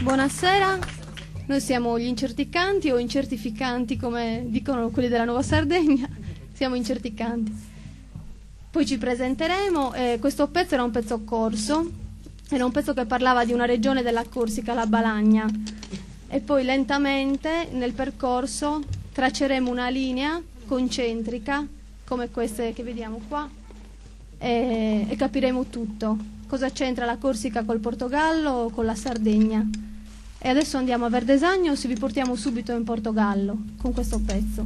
Buonasera, noi siamo gli incerticanti o incertificanti come dicono quelli della Nuova Sardegna, siamo incerticanti. Poi ci presenteremo, questo pezzo era un pezzo corso, era un pezzo che parlava di una regione della Corsica, la Balagna, e poi lentamente nel percorso tracceremo una linea concentrica come queste che vediamo qua e capiremo tutto. Cosa c'entra la Corsica col Portogallo o con la Sardegna? E adesso andiamo a Verdesagno, vi portiamo subito in Portogallo con questo pezzo.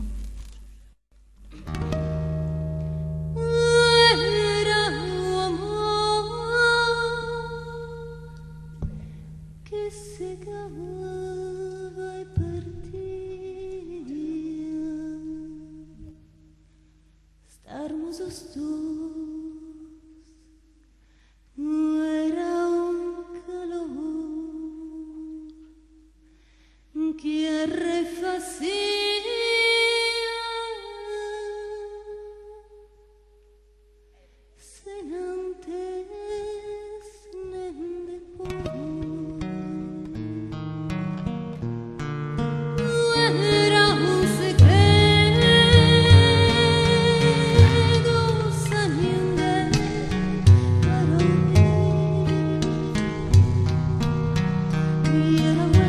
Era un calor que arrefacía sem antes nem depois. Era un segredo sem ninguém para ouvir. E era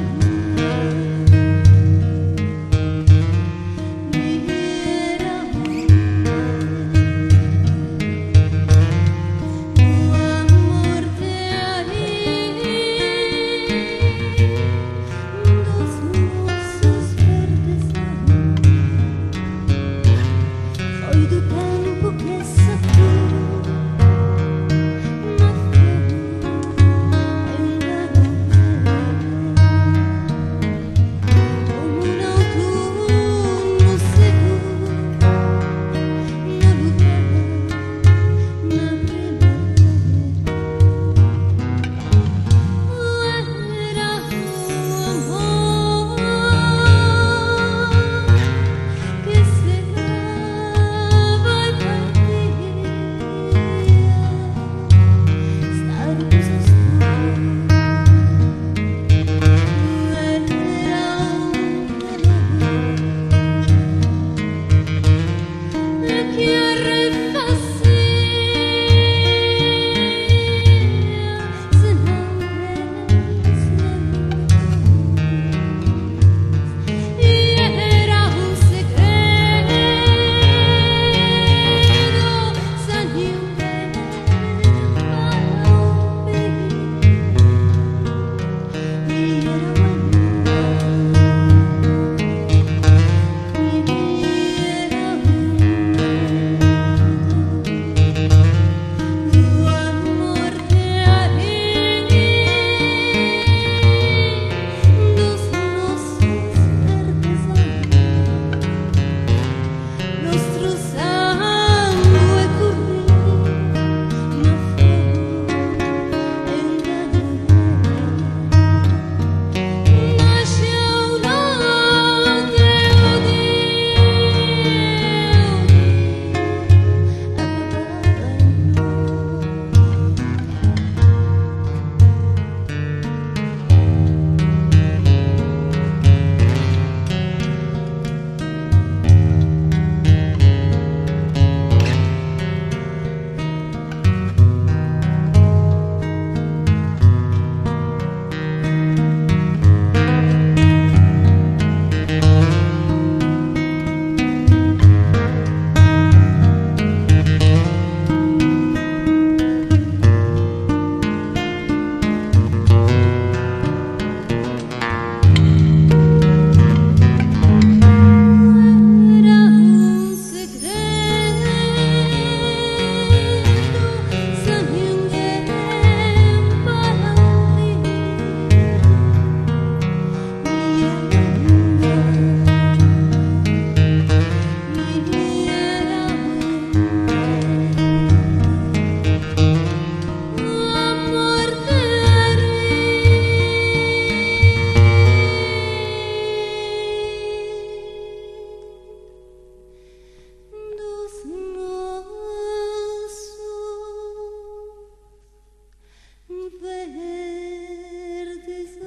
verdes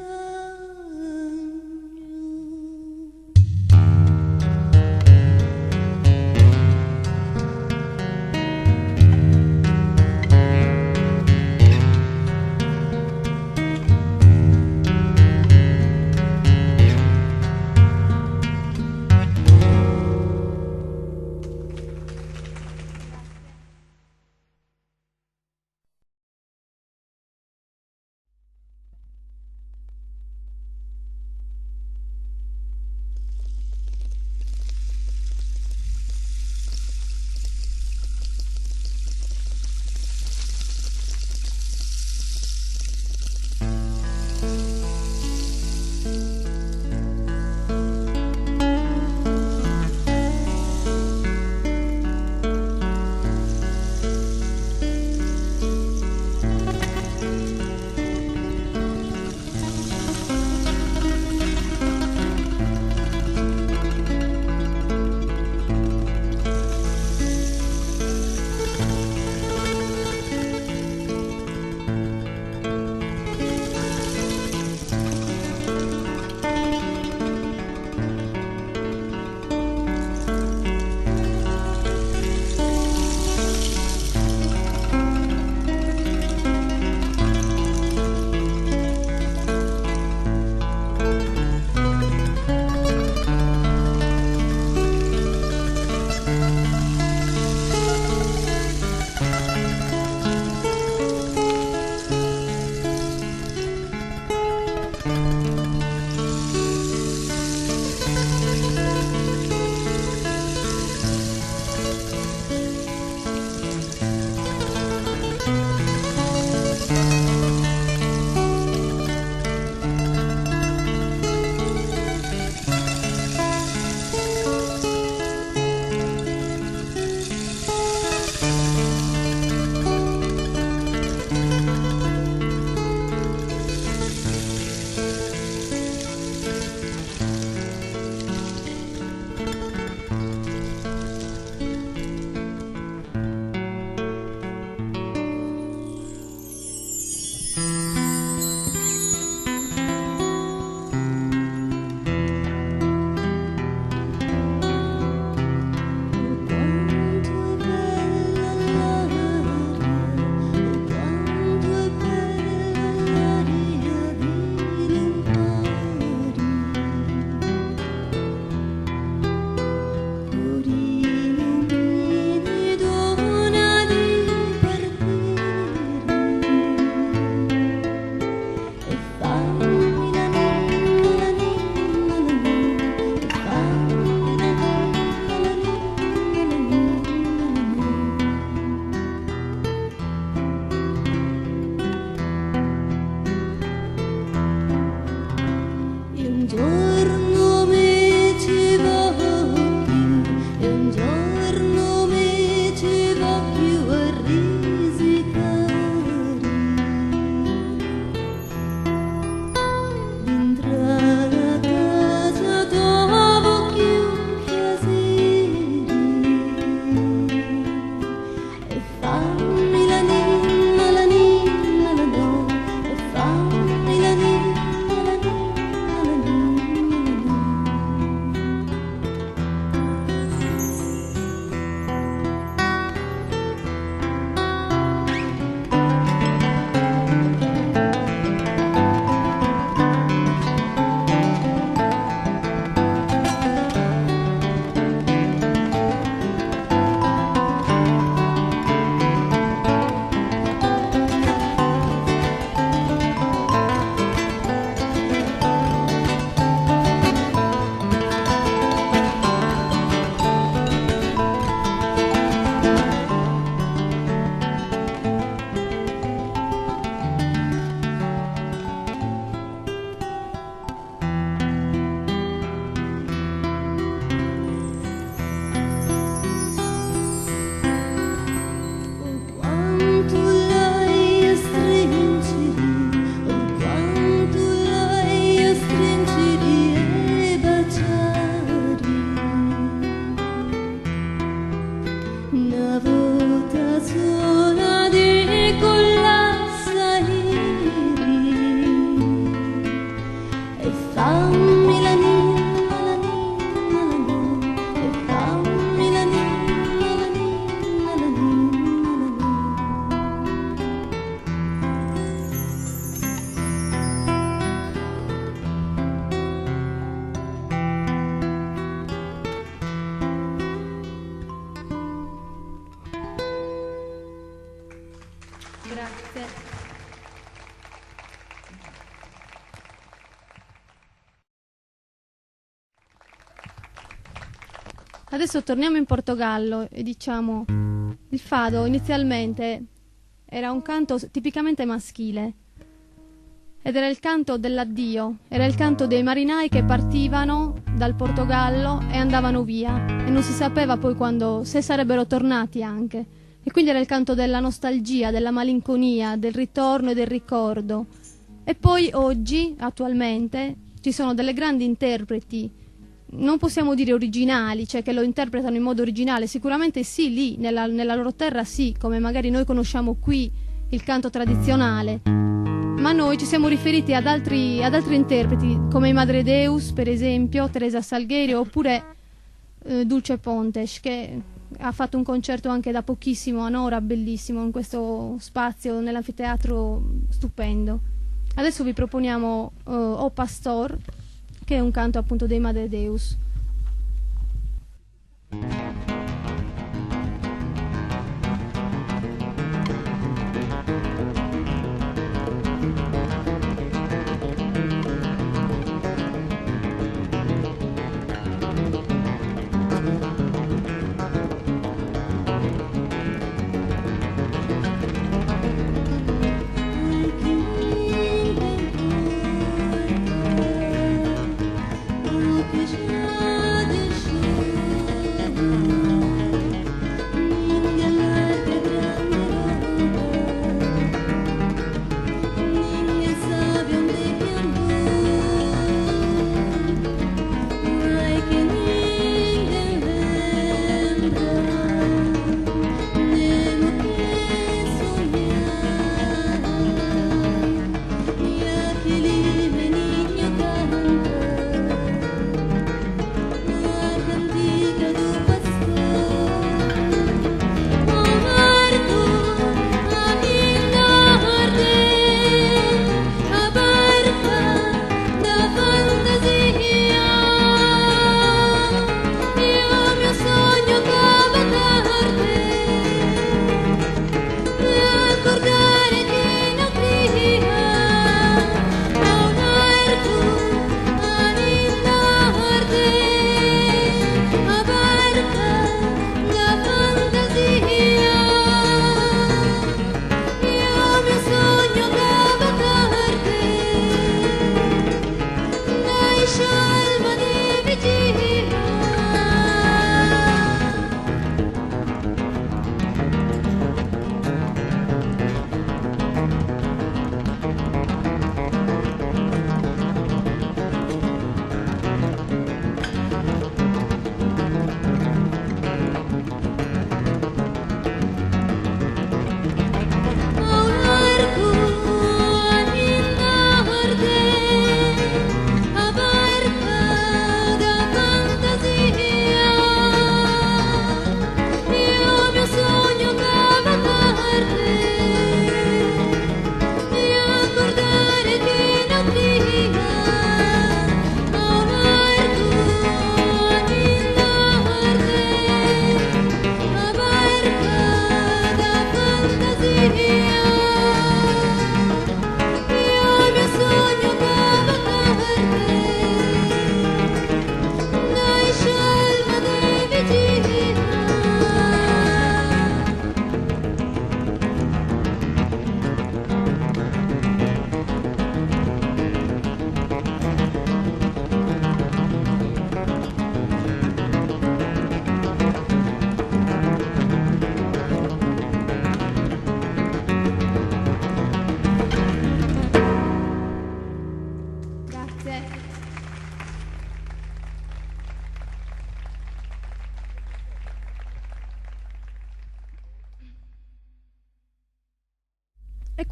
Adesso torniamo in Portogallo e diciamo, il fado inizialmente era un canto tipicamente maschile ed era il canto dell'addio, era il canto dei marinai che partivano dal Portogallo e andavano via e non si sapeva poi quando, se sarebbero tornati anche. E quindi era il canto della nostalgia, della malinconia, del ritorno e del ricordo. E poi oggi, attualmente, ci sono delle grandi interpreti, non possiamo dire originali, cioè che lo interpretano in modo originale, sicuramente sì, lì, nella loro terra sì, come magari noi conosciamo qui il canto tradizionale, ma noi ci siamo riferiti ad altri interpreti, come i Madre Deus, per esempio, Teresa Salgueiro, oppure Dulce Pontes, che ha fatto un concerto anche da pochissimo a Nora, bellissimo, in questo spazio, nell'anfiteatro stupendo. Adesso vi proponiamo O Pastor, che è un canto appunto dei Madre Deus. O que já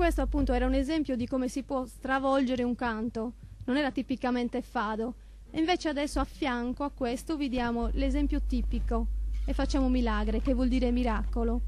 questo appunto era un esempio di come si può stravolgere un canto, non era tipicamente fado. E invece adesso a fianco a questo vi diamo l'esempio tipico e facciamo milagre, che vuol dire miracolo.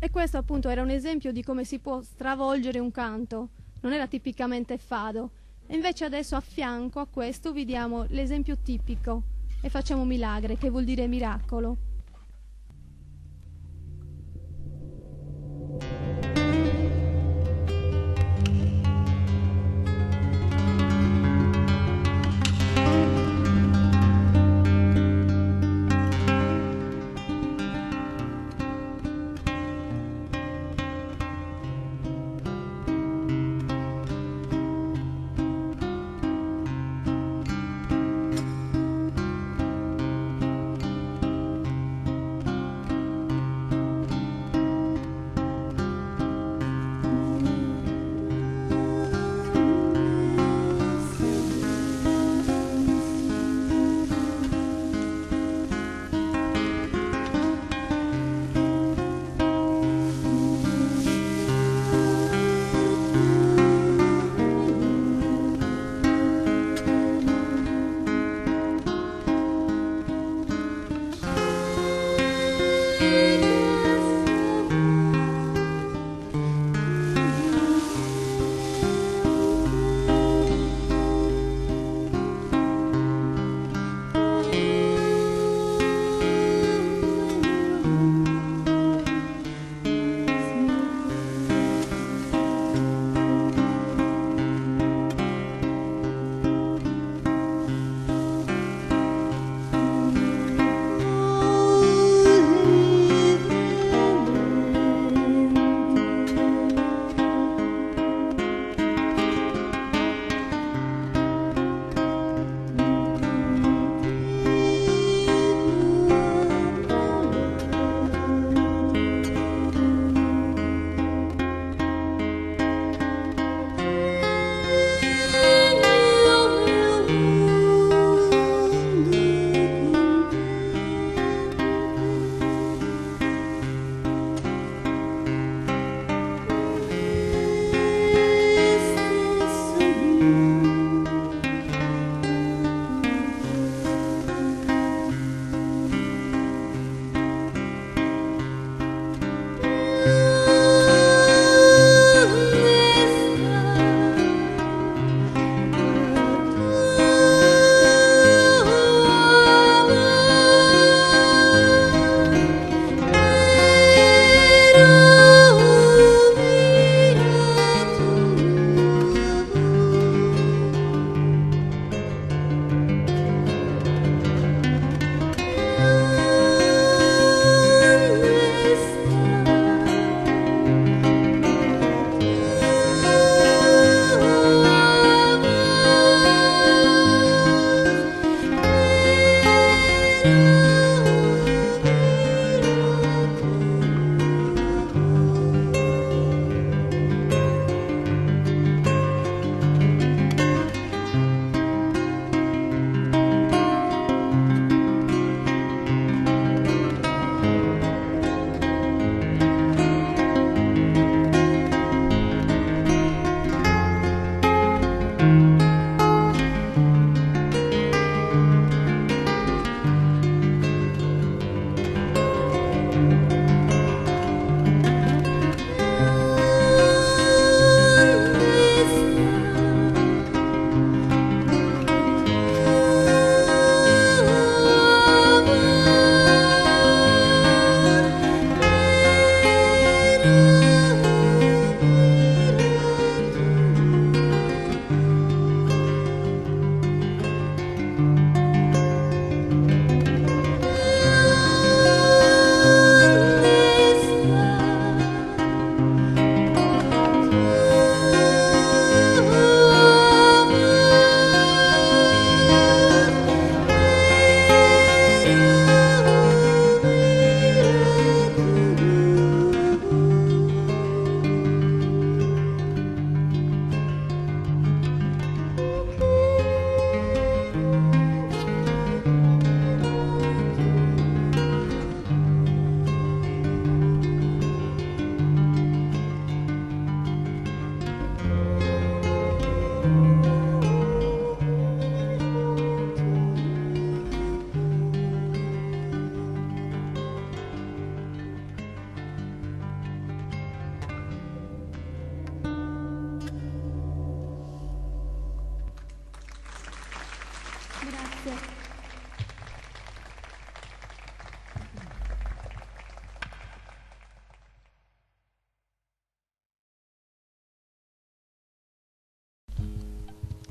E questo appunto era un esempio di come si può stravolgere un canto, non era tipicamente fado. E invece adesso a fianco a questo vi diamo l'esempio tipico e facciamo milagre, che vuol dire miracolo.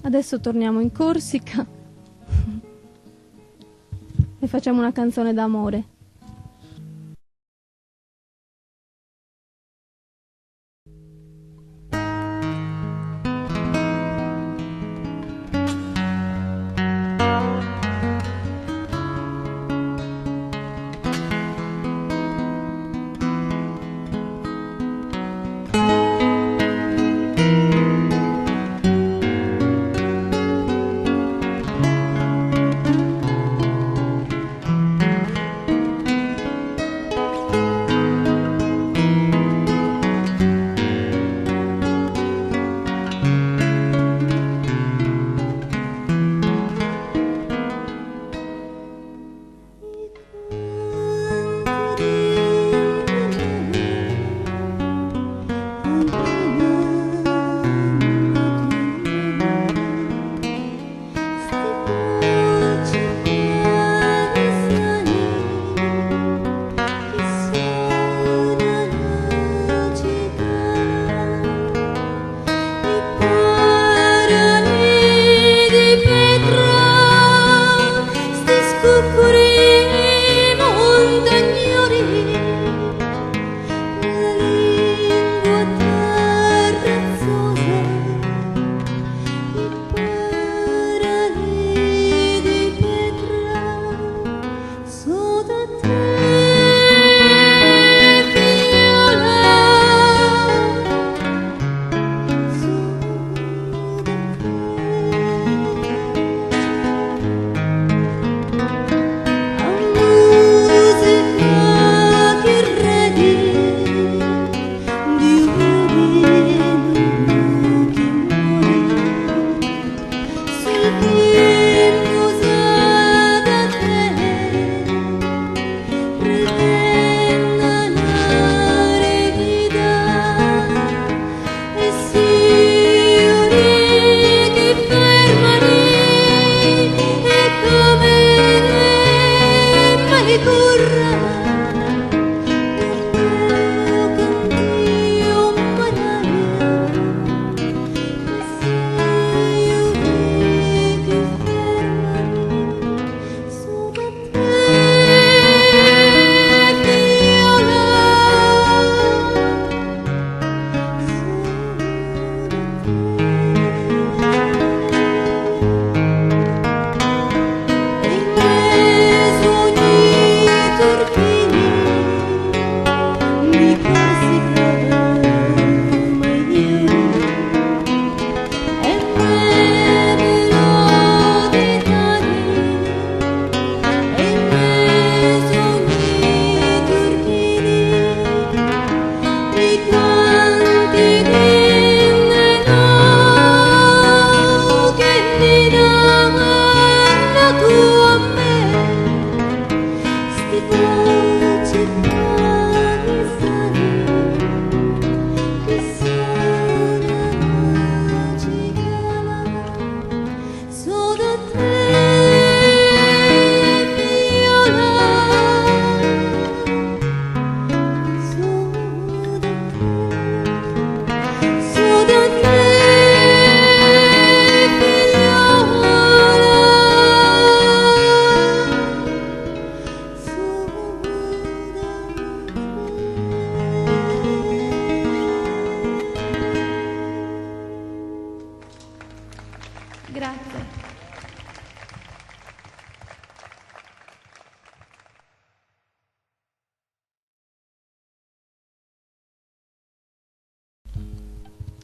Adesso torniamo in Corsica e facciamo una canzone d'amore.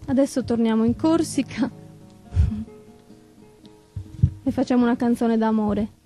Adesso torniamo in Corsica e facciamo una canzone d'amore.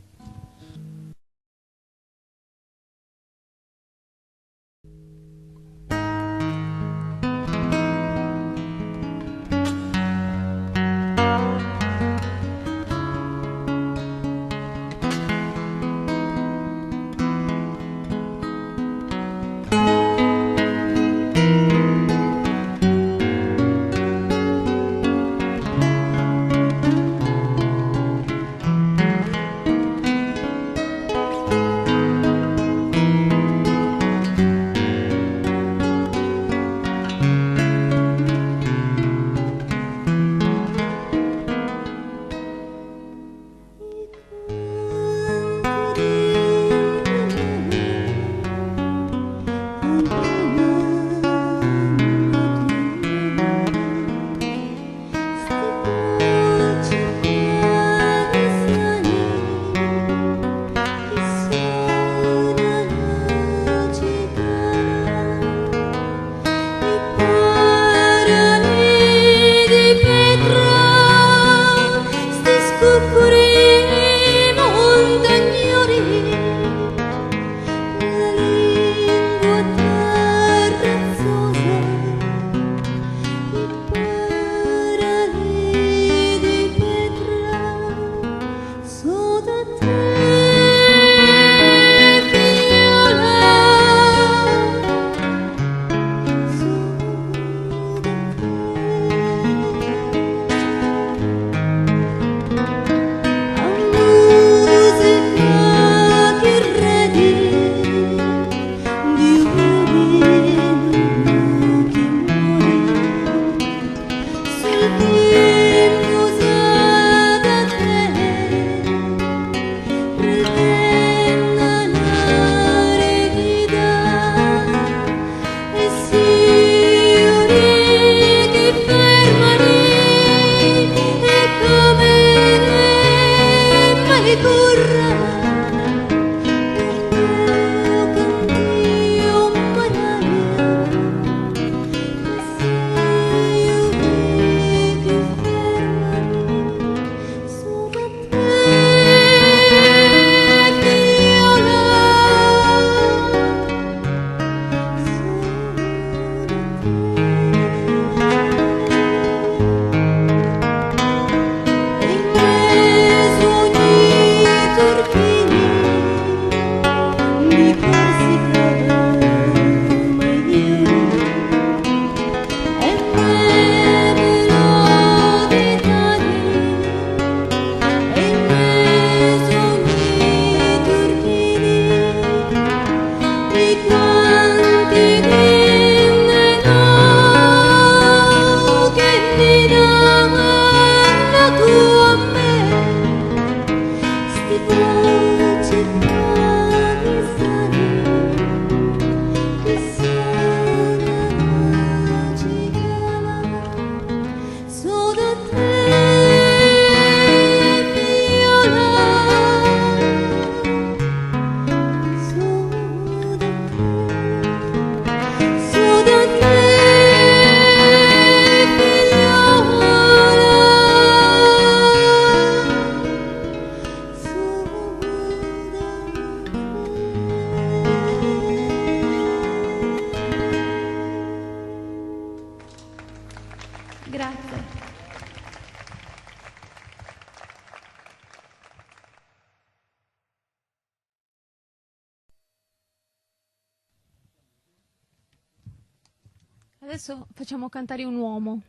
Adesso facciamo cantare un uomo.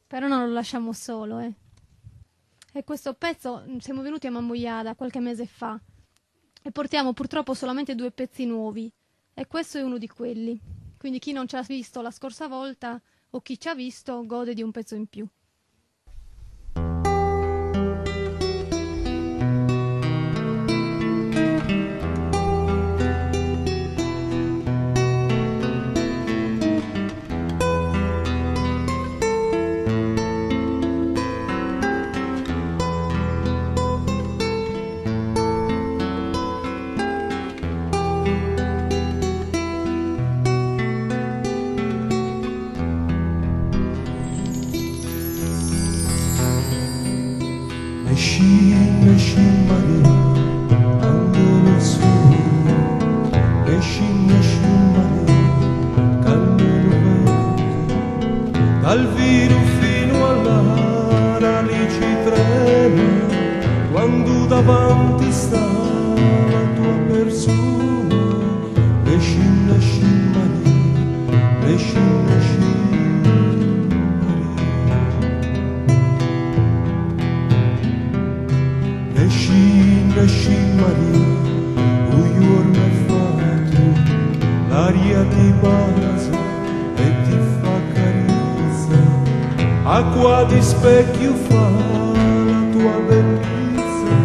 Però non lo lasciamo solo, eh. E questo pezzo siamo venuti a Mamboiada qualche mese fa e portiamo purtroppo solamente 2 pezzi nuovi e questo è uno di quelli. Quindi chi non ci ha visto la scorsa volta o chi ci ha visto gode di un pezzo in più. Dal Viru fino all'Ara lì ci trema quando davanti sta la tua persona. Esci, esci Maria, esci, esci Maria. Esci Maria, uior m'è fatto, l'aria ti bacia e ti fa carezza, acqua di specchio fa la tua bellezza,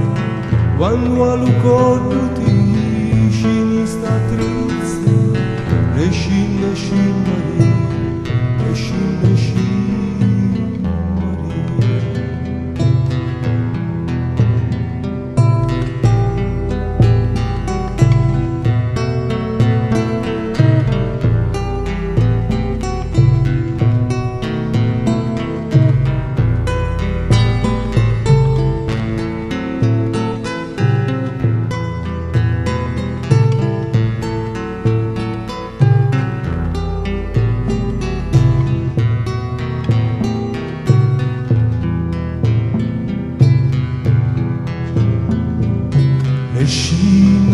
quando a lucordo ti scini sta triste. Esci, esci Maria, esci, esci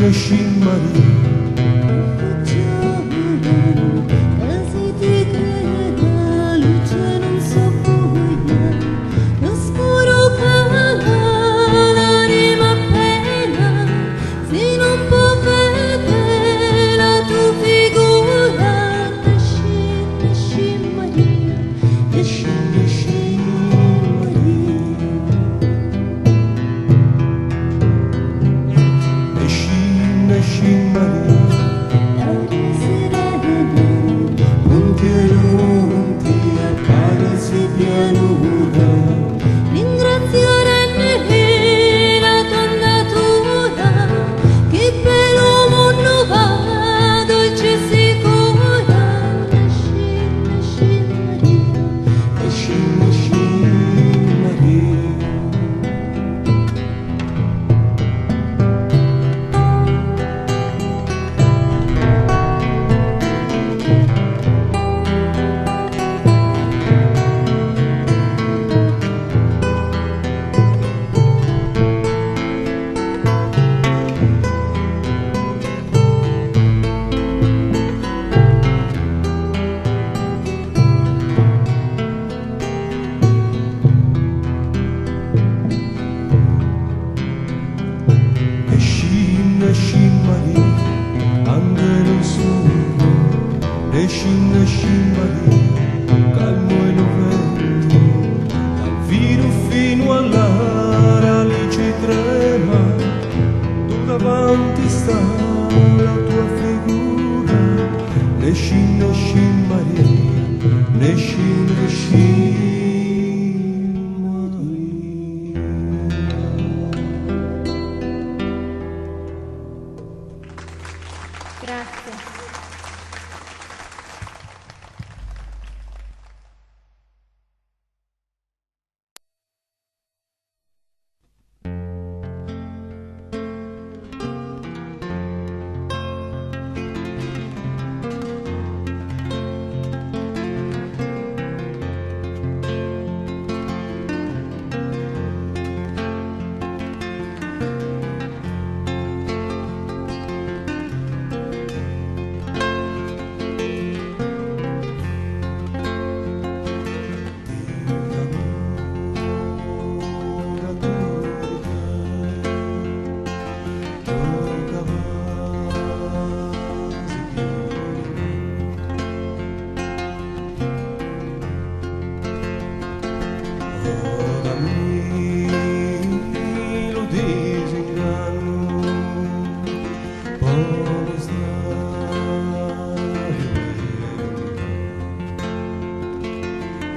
Esci Maria. Quasi ti creda, luce non so buia, lo scuro cala, l'anima appena, se non può vedere la tua figura. Esci, esci Maria, esci, esci Maria. Esci Maria, L'aria serena, monti e monti, apparsi pianura, ringraziare la tua natura, che per l'uomo va dolce e sicura. Esci, esci Maria, esci, esci Maria. Esci Maria, angelo solo, esci Maria, calmo e lo vento, dal Viru fino all'Ara lì ci trema, tu davanti sta la tua figura. Esci Maria, esci Grazie.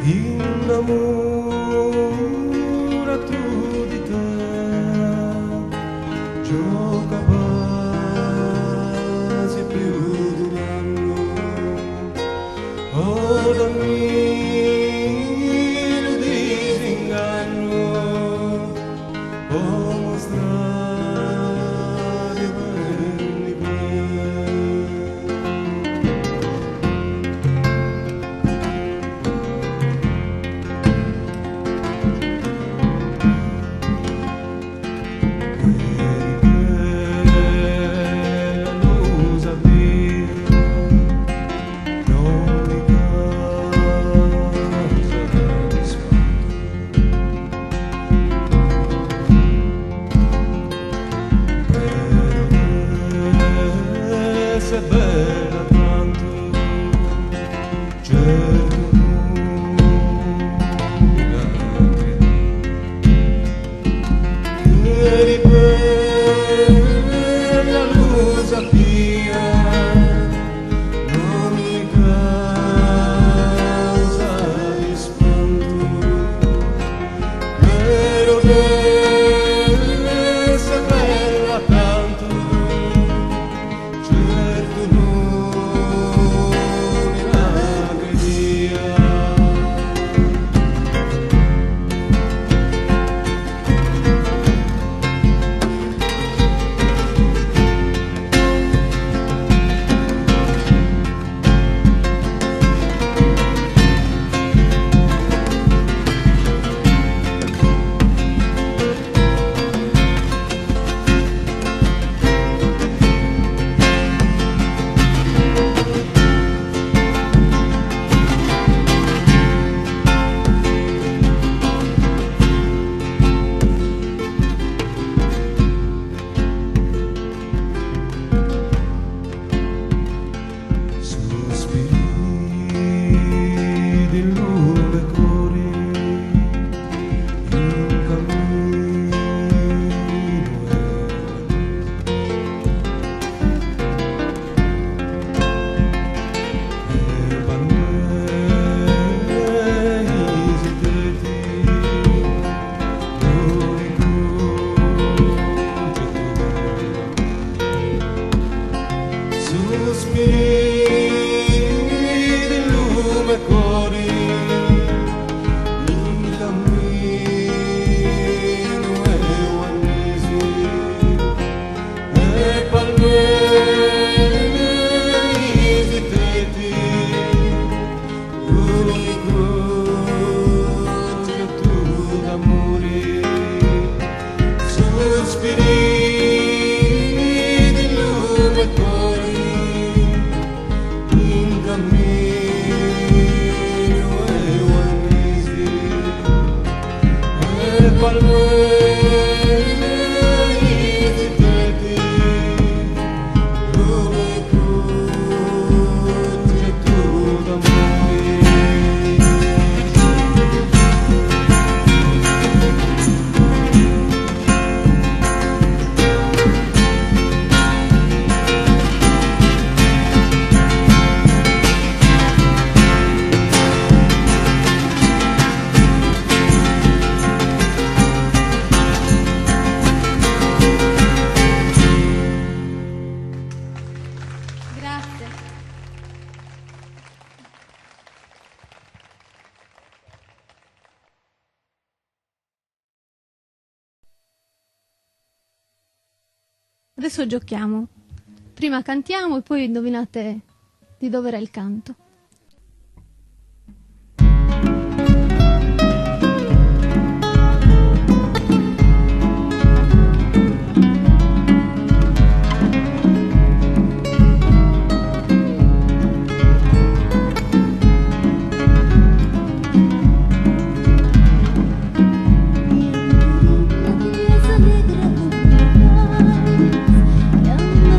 innamorato di te, gioca quasi più di un anno, dammi il disinganno, mostrare belli è bella tanto, certo ieri per la luce via non mi causa di spanto, però che sei bella tanto, certo non era che dia. Sospiri di lunghe cori in cammino e balneari segreti dove sospiri di lume cori in cammino e guarnesi e palmeri segreti l'unico oggetto d'amore, sospiri di lume cori in cammino e guarnesi e palmeri segreti l'unico oggetto d'amore. Grazie. Adesso giochiamo. Prima cantiamo e poi indovinate di dove era il canto. Yang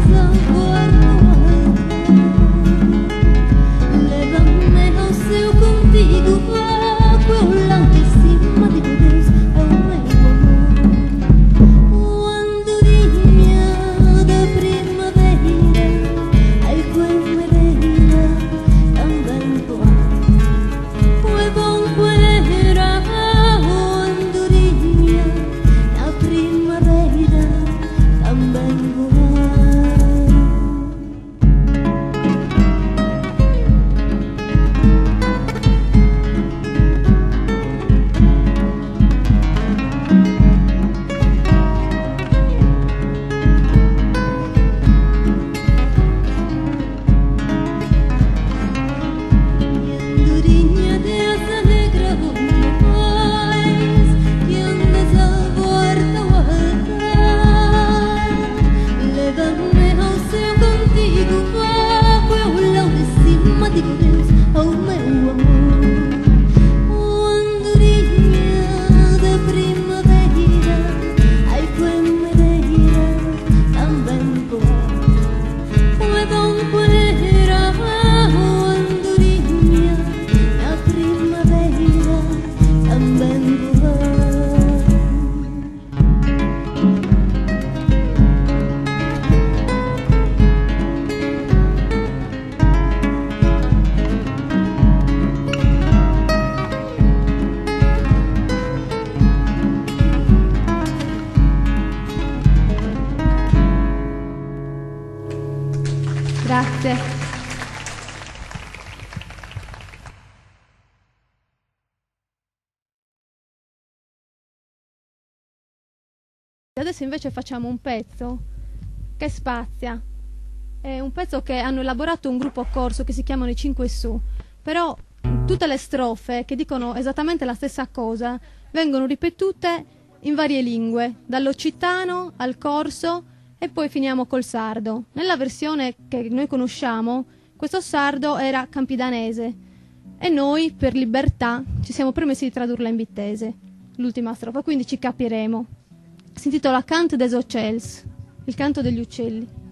Adesso invece facciamo un pezzo che spazia. È un pezzo che hanno elaborato un gruppo corso che si chiamano i 5 Su. Però tutte le strofe che dicono esattamente la stessa cosa vengono ripetute in varie lingue, dall'occitano al corso e poi finiamo col sardo. Nella versione che noi conosciamo, questo sardo era campidanese e noi, per libertà, ci siamo permessi di tradurla in vittese, l'ultima strofa, quindi ci capiremo. Si intitola Cant des Ocels, il canto degli uccelli.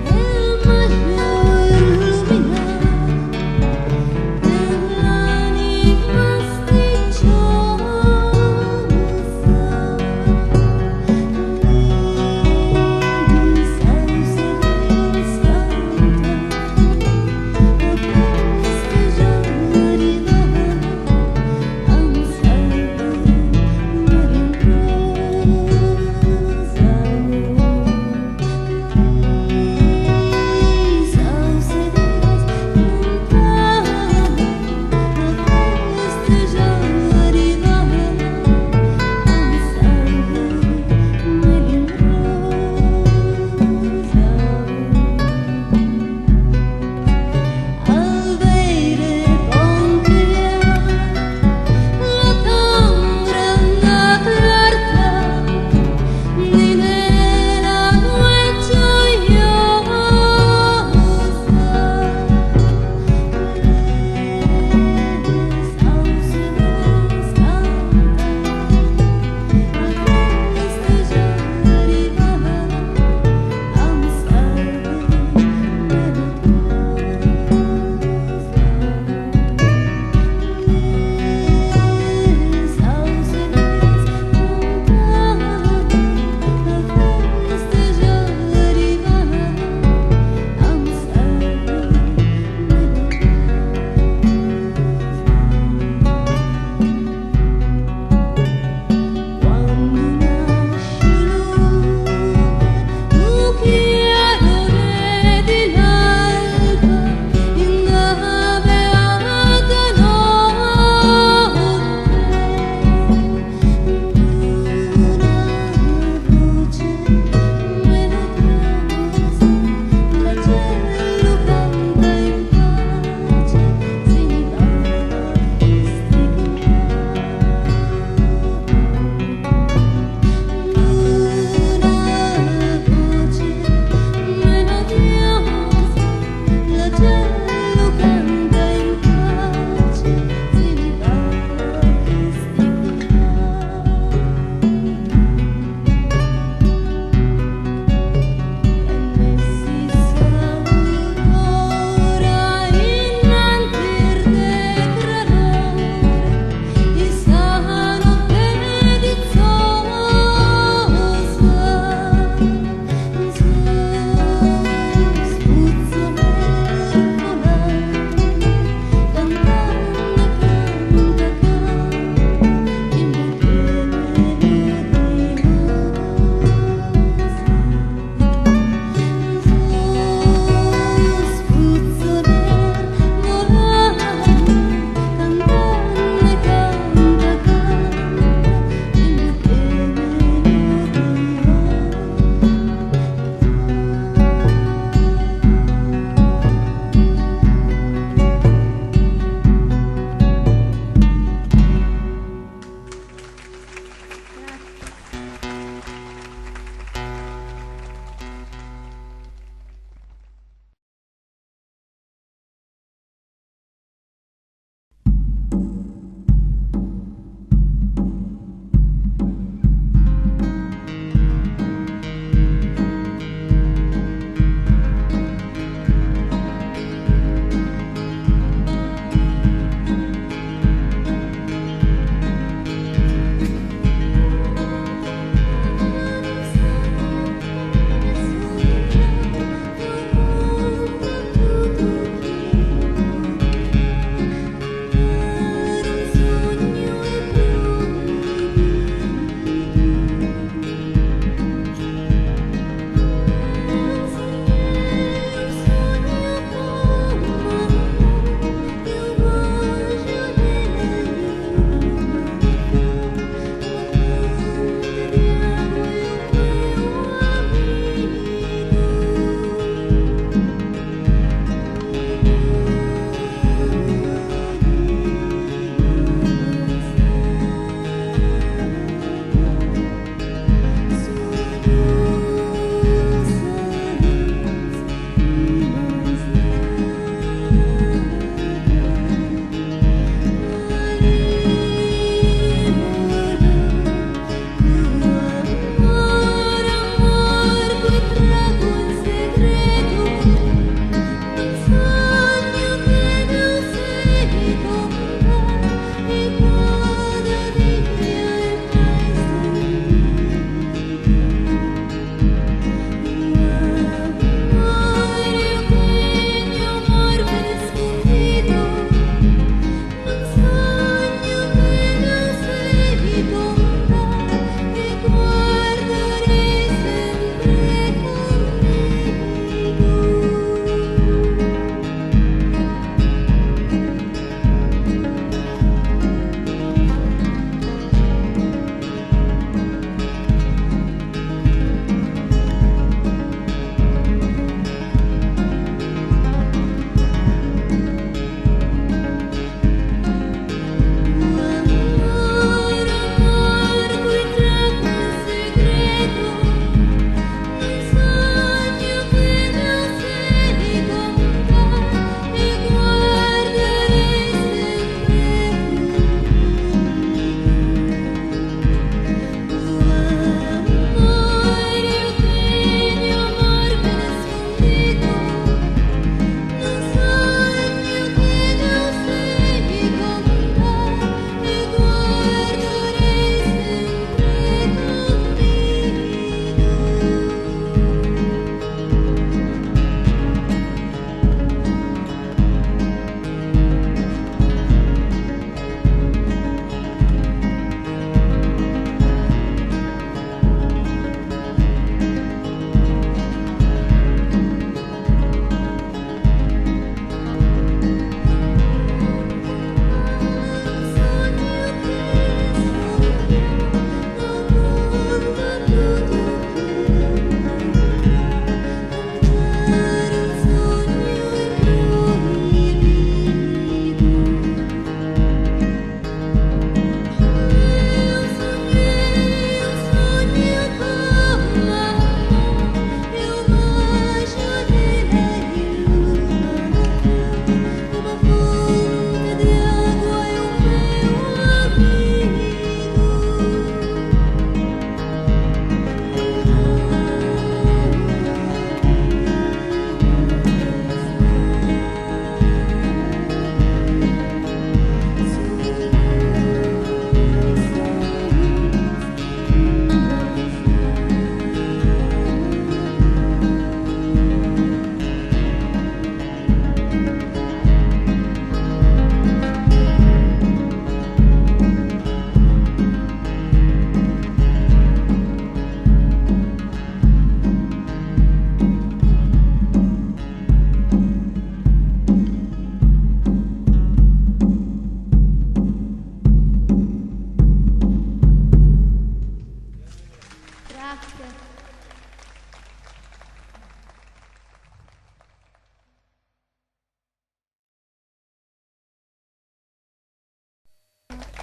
El mayor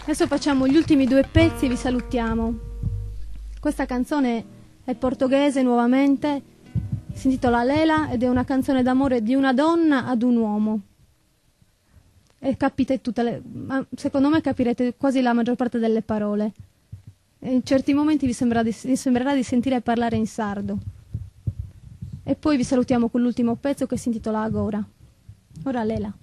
Adesso facciamo gli ultimi due pezzi e vi salutiamo. Questa canzone è portoghese nuovamente, si intitola Lela ed è una canzone d'amore di una donna ad un uomo. E capite secondo me capirete quasi la maggior parte delle parole. E in certi momenti vi sembrerà di sentire parlare in sardo. E poi vi salutiamo con l'ultimo pezzo che si intitola Agora. Ora Lela.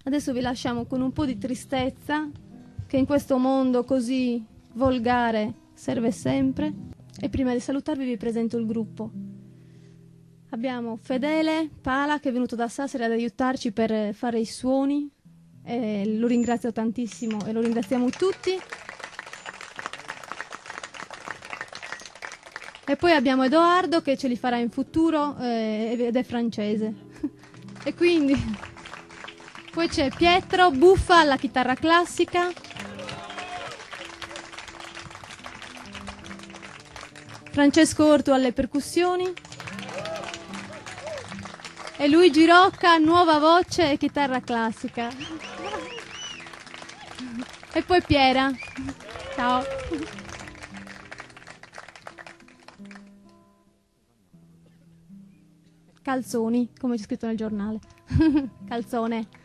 Adesso vi lasciamo con un po' di tristezza, che in questo mondo così volgare serve sempre. E prima di salutarvi vi presento il gruppo. Abbiamo Fedele Pala, che è venuto da Sassari ad aiutarci per fare i suoni. Lo ringrazio tantissimo e lo ringraziamo tutti. E poi abbiamo Edoardo, che ce li farà in futuro ed è francese. E quindi... Poi c'è Pietro Buffa alla chitarra classica, Francesco Ortu alle percussioni e Luigi Rocca, nuova voce e chitarra classica. E poi Piera. Ciao. Calzoni, come c'è scritto nel giornale. Calzone.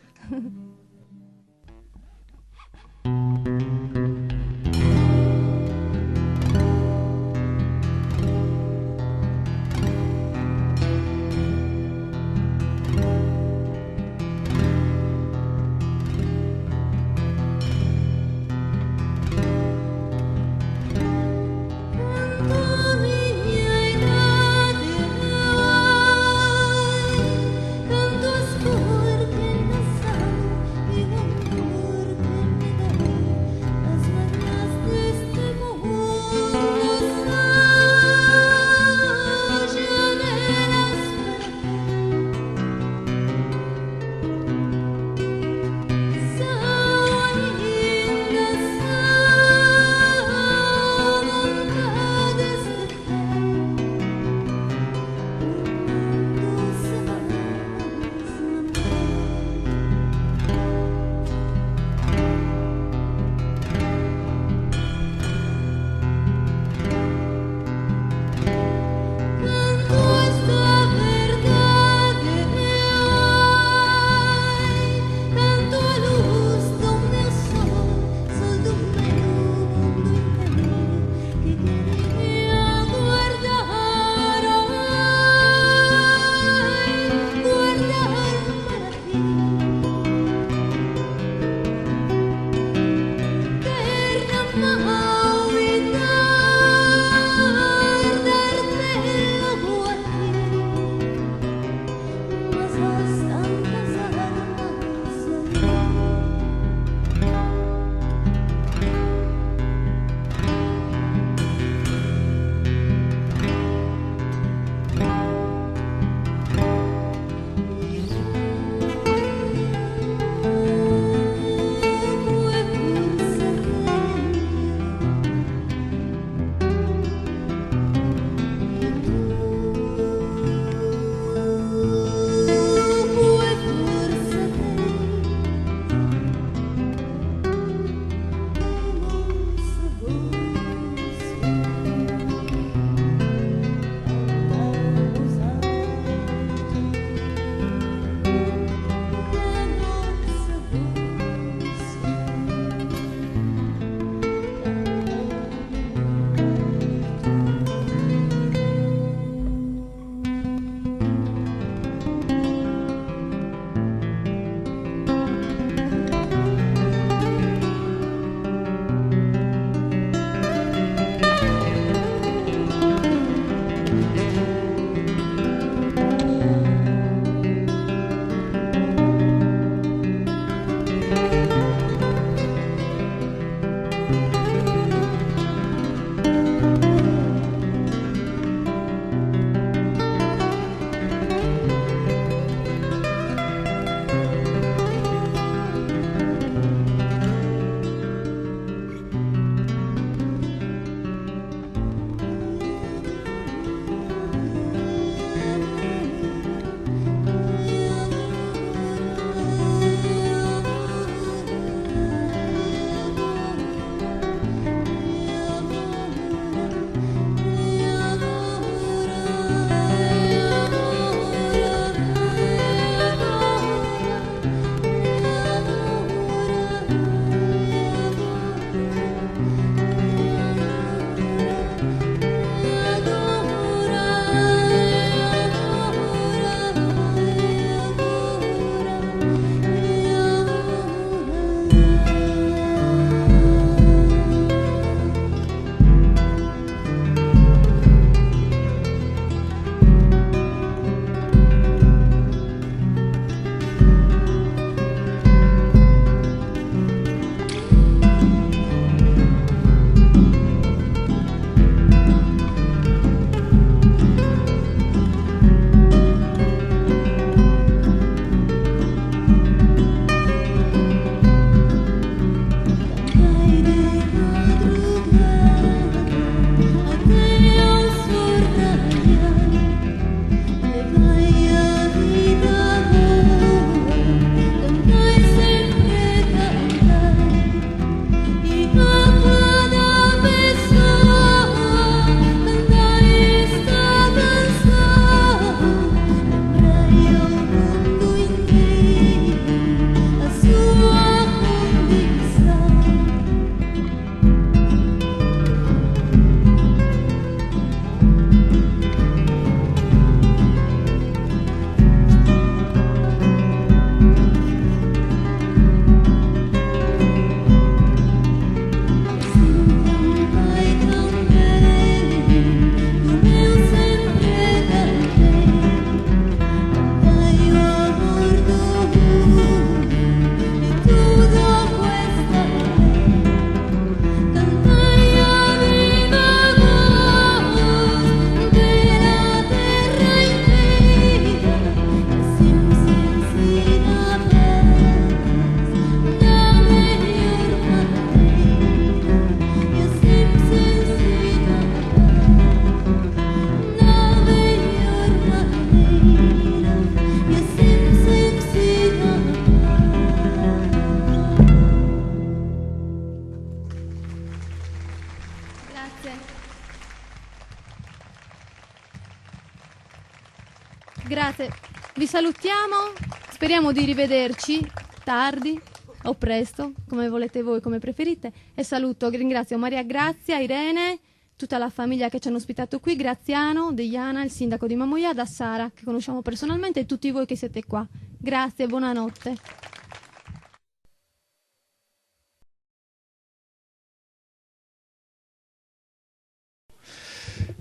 Grazie. Vi salutiamo, speriamo di rivederci tardi o presto, come volete voi, come preferite. E saluto, ringrazio Maria Grazia, Irene, tutta la famiglia che ci hanno ospitato qui, Graziano, Deiana, il sindaco di Mamoiada, Sara, che conosciamo personalmente, e tutti voi che siete qua. Grazie, buonanotte.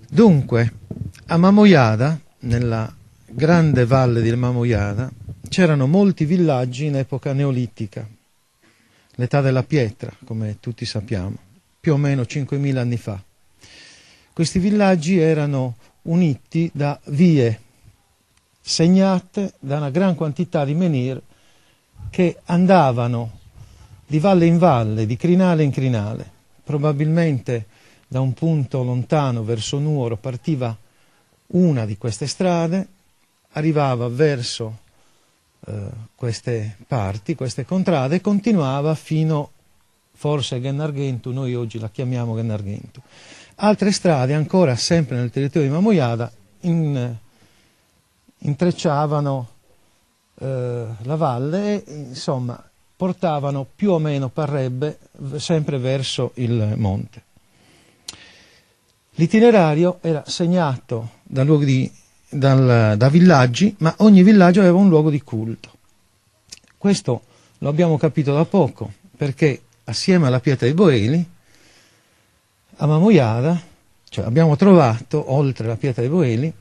Dunque, a Mamoiada, nella grande valle di Mamoiada, c'erano molti villaggi in epoca neolitica, l'età della pietra, come tutti sappiamo, più o meno 5.000 anni fa. Questi villaggi erano uniti da vie segnate da una gran quantità di menhir che andavano di valle in valle, di crinale in crinale. Probabilmente da un punto lontano verso Nuoro partiva una di queste strade, arrivava verso queste parti, queste contrade, e continuava fino forse a Gennargentu, noi oggi la chiamiamo Gennargentu. Altre strade ancora sempre nel territorio di Mamoiada intrecciavano la valle e insomma portavano più o meno, parrebbe, sempre verso il monte. L'itinerario era segnato da villaggi, ma ogni villaggio aveva un luogo di culto. Questo lo abbiamo capito da poco, perché assieme alla pietra dei Boeli, a Mamoiada, cioè abbiamo trovato, oltre alla pietra dei Boeli,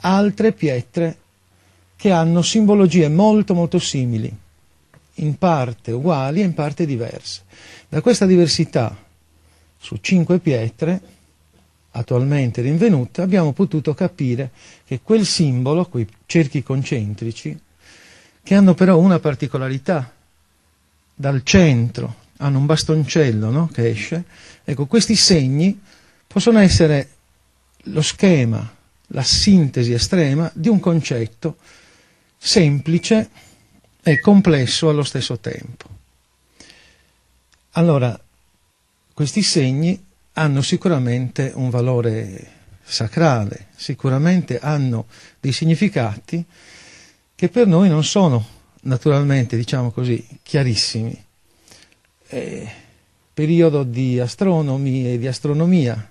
altre pietre che hanno simbologie molto molto simili, in parte uguali e in parte diverse. Da questa diversità, su 5 pietre attualmente rinvenute, abbiamo potuto capire che quel simbolo, quei cerchi concentrici, che hanno però una particolarità, dal centro hanno un bastoncello, no? Che esce, ecco, questi segni possono essere lo schema, la sintesi estrema di un concetto semplice e complesso allo stesso tempo. Allora, questi segni hanno sicuramente un valore sacrale, sicuramente hanno dei significati che per noi non sono naturalmente, diciamo così, chiarissimi. Periodo di astronomi e di astronomia,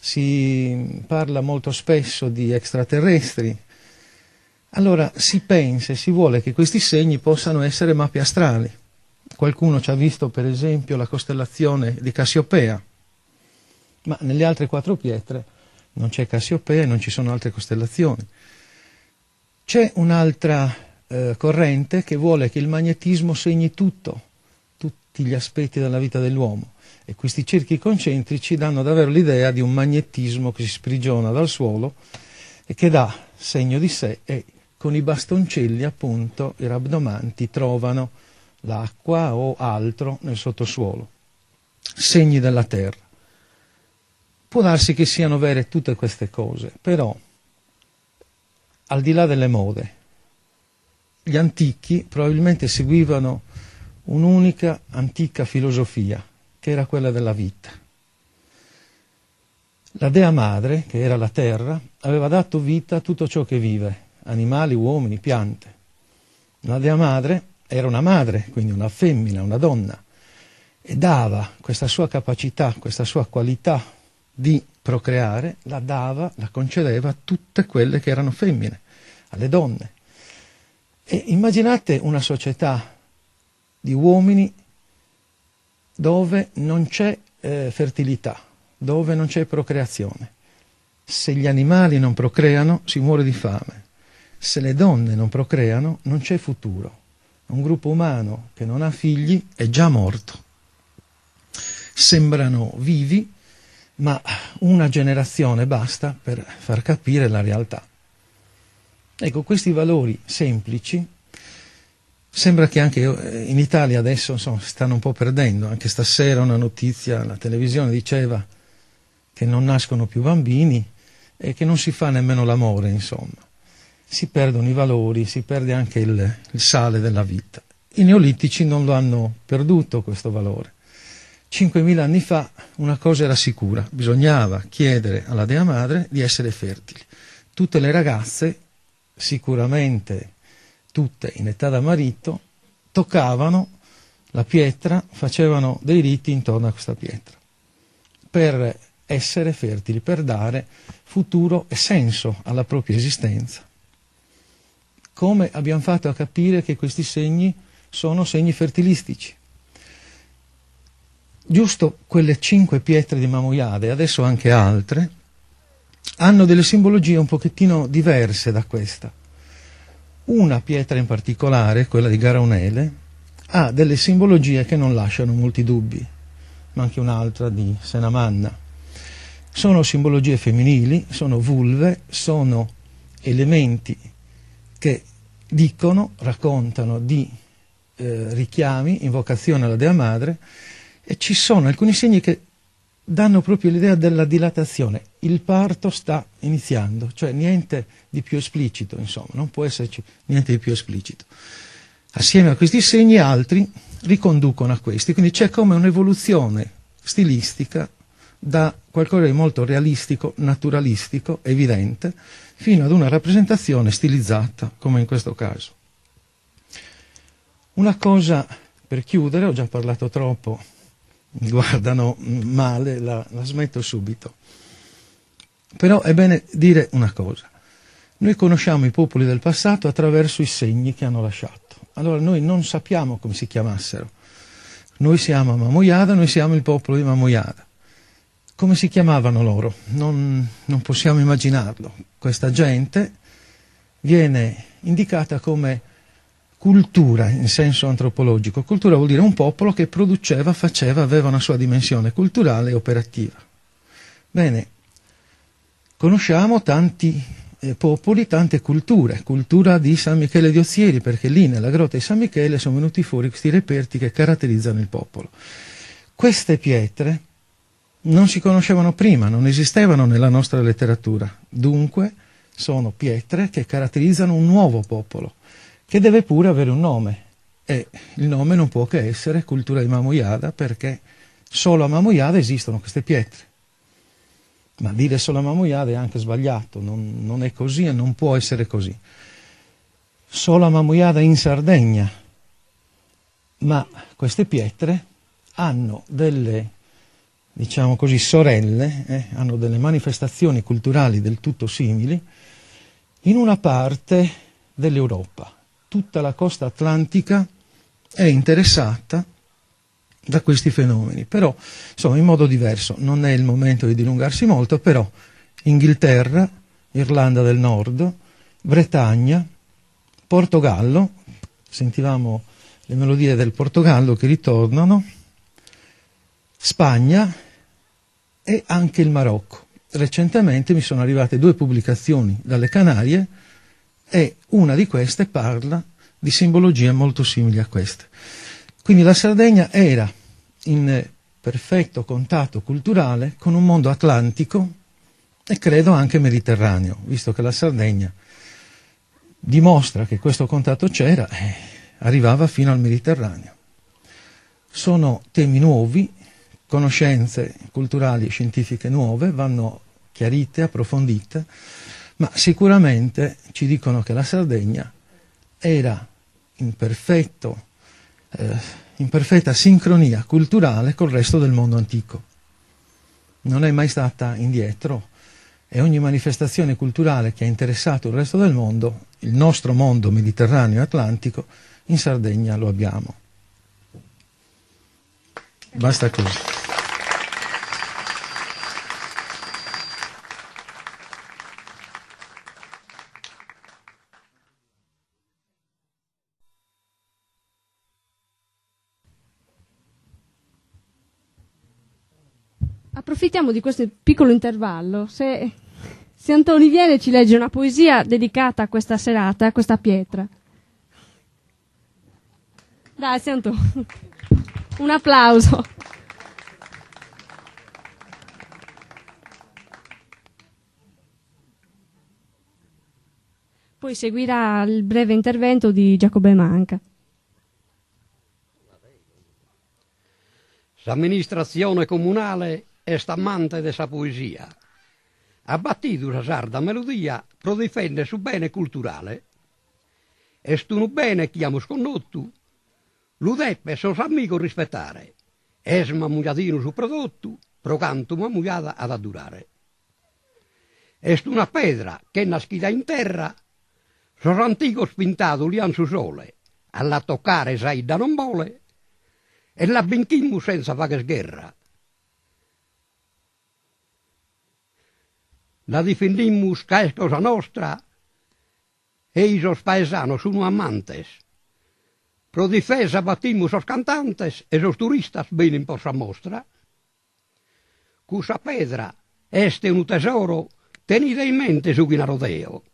si parla molto spesso di extraterrestri. Allora si pensa e si vuole che questi segni possano essere mappe astrali. Qualcuno ci ha visto per esempio la costellazione di Cassiopea, ma nelle altre 4 pietre non c'è Cassiopea e non ci sono altre costellazioni. C'è un'altra corrente che vuole che il magnetismo segni tutti gli aspetti della vita dell'uomo, e questi cerchi concentrici danno davvero l'idea di un magnetismo che si sprigiona dal suolo e che dà segno di sé, e con i bastoncelli appunto i rabdomanti trovano l'acqua o altro nel sottosuolo, segni della terra. Può darsi che siano vere tutte queste cose, però al di là delle mode, gli antichi probabilmente seguivano un'unica antica filosofia, che era quella della vita. La Dea Madre, che era la terra, aveva dato vita a tutto ciò che vive, animali, uomini, piante. La Dea Madre era una madre, quindi una femmina, una donna, e dava questa sua capacità, questa sua qualità di procreare, la concedeva a tutte quelle che erano femmine, alle donne. E immaginate una società di uomini dove non c'è fertilità, dove non c'è procreazione. Se gli animali non procreano, si muore di fame. Se le donne non procreano, non c'è futuro. Un gruppo umano che non ha figli è già morto. Sembrano vivi, ma una generazione basta per far capire la realtà. Ecco, questi valori semplici sembra che anche in Italia adesso stanno un po' perdendo. Anche stasera una notizia, la televisione diceva che non nascono più bambini e che non si fa nemmeno l'amore, insomma. Si perdono i valori, si perde anche il sale della vita. I neolitici non lo hanno perduto questo valore. 5.000 anni fa una cosa era sicura, bisognava chiedere alla Dea Madre di essere fertili. Tutte le ragazze sicuramente tutte in età da marito, toccavano la pietra, facevano dei riti intorno a questa pietra per essere fertili, per dare futuro e senso alla propria esistenza. Come abbiamo fatto a capire che questi segni sono segni fertilistici? Giusto quelle 5 pietre di Mamojade, adesso anche altre, hanno delle simbologie un pochettino diverse da questa. Una pietra in particolare, quella di Garaunele, ha delle simbologie che non lasciano molti dubbi, ma anche un'altra di Senamanna. Sono simbologie femminili, sono vulve, sono elementi che dicono, raccontano di richiami, invocazione alla Dea Madre, e ci sono alcuni segni che danno proprio l'idea della dilatazione. Il parto sta iniziando, cioè niente di più esplicito, insomma, non può esserci niente di più esplicito. Assieme a questi segni altri riconducono a questi, quindi c'è come un'evoluzione stilistica da qualcosa di molto realistico, naturalistico, evidente, fino ad una rappresentazione stilizzata, come in questo caso. Una cosa per chiudere, ho già parlato troppo, mi guardano male, la smetto subito. Però è bene dire una cosa. Noi conosciamo i popoli del passato attraverso i segni che hanno lasciato. Allora noi non sappiamo come si chiamassero. Noi siamo a Mamojada, noi siamo il popolo di Mamojada. Come si chiamavano loro? Non possiamo immaginarlo. Questa gente viene indicata come cultura in senso antropologico. Cultura vuol dire un popolo che produceva, faceva, aveva una sua dimensione culturale e operativa. Bene, conosciamo tanti popoli, tante culture. Cultura di San Michele di Ozieri, perché lì nella grotta di San Michele sono venuti fuori questi reperti che caratterizzano il popolo. Queste pietre non si conoscevano prima, non esistevano nella nostra letteratura. Dunque sono pietre che caratterizzano un nuovo popolo, che deve pure avere un nome, e il nome non può che essere cultura di Mamojada, perché solo a Mamojada esistono queste pietre. Ma dire solo a Mamojada è anche sbagliato, non è così e non può essere così. Solo a Mamojada in Sardegna, ma queste pietre hanno delle, diciamo così, sorelle, hanno delle manifestazioni culturali del tutto simili in una parte dell'Europa. Tutta la costa atlantica è interessata da questi fenomeni, però insomma in modo diverso. Non è il momento di dilungarsi molto, però Inghilterra, Irlanda del Nord, Bretagna, Portogallo, sentivamo le melodie del Portogallo che ritornano, Spagna e anche il Marocco. Recentemente mi sono arrivate 2 pubblicazioni dalle Canarie e una di queste parla di simbologie molto simili a queste. Quindi la Sardegna era in perfetto contatto culturale con un mondo atlantico e credo anche mediterraneo, visto che la Sardegna dimostra che questo contatto c'era e arrivava fino al Mediterraneo. Sono temi nuovi, conoscenze culturali e scientifiche nuove, vanno chiarite, approfondite, ma sicuramente ci dicono che la Sardegna era in perfetta sincronia culturale col resto del mondo antico. Non è mai stata indietro e ogni manifestazione culturale che ha interessato il resto del mondo, il nostro mondo mediterraneo e atlantico, in Sardegna lo abbiamo. Basta così. Approfittiamo di questo piccolo intervallo. Se Antoni viene e ci legge una poesia dedicata a questa serata, a questa pietra. Dai, Antoni. Un applauso. Poi seguirà il breve intervento di Giacobbe Manca. L'amministrazione comunale è stamante dessa poesia. ha battuto la sarda melodia per difendere su bene culturale. E stu bene che abbiamo sconnoto, lo deve suo amico rispettare. Esma mugliatino su prodotto, pro canto una mugliata ad addurare. Est una pedra che nascita in terra, suo antico spintato lian su sole, alla toccare sai da non vuole, e la binchimmo senza fare sgherra. La difendimmo che è cosa nostra, e i sos paesanos sono amantes. Pro difesa battimmo sos cantantes e sos turistas bene por sa mostra. Cusa pedra este un tesoro, tenite in mente su China Rodeo.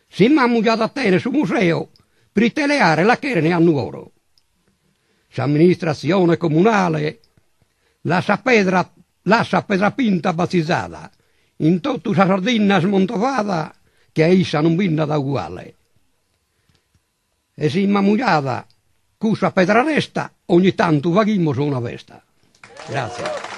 Si mammo già da tene su museo, per teleare la cherne a nuoro. S'amministrazione comunale lascia pedra pinta battizzata, in tutta sa sardina smontovata, che a essa non vinna da uguale. E si mammugliata, cusa pedra resta, ogni tanto vaghimmo su una vesta. Grazie.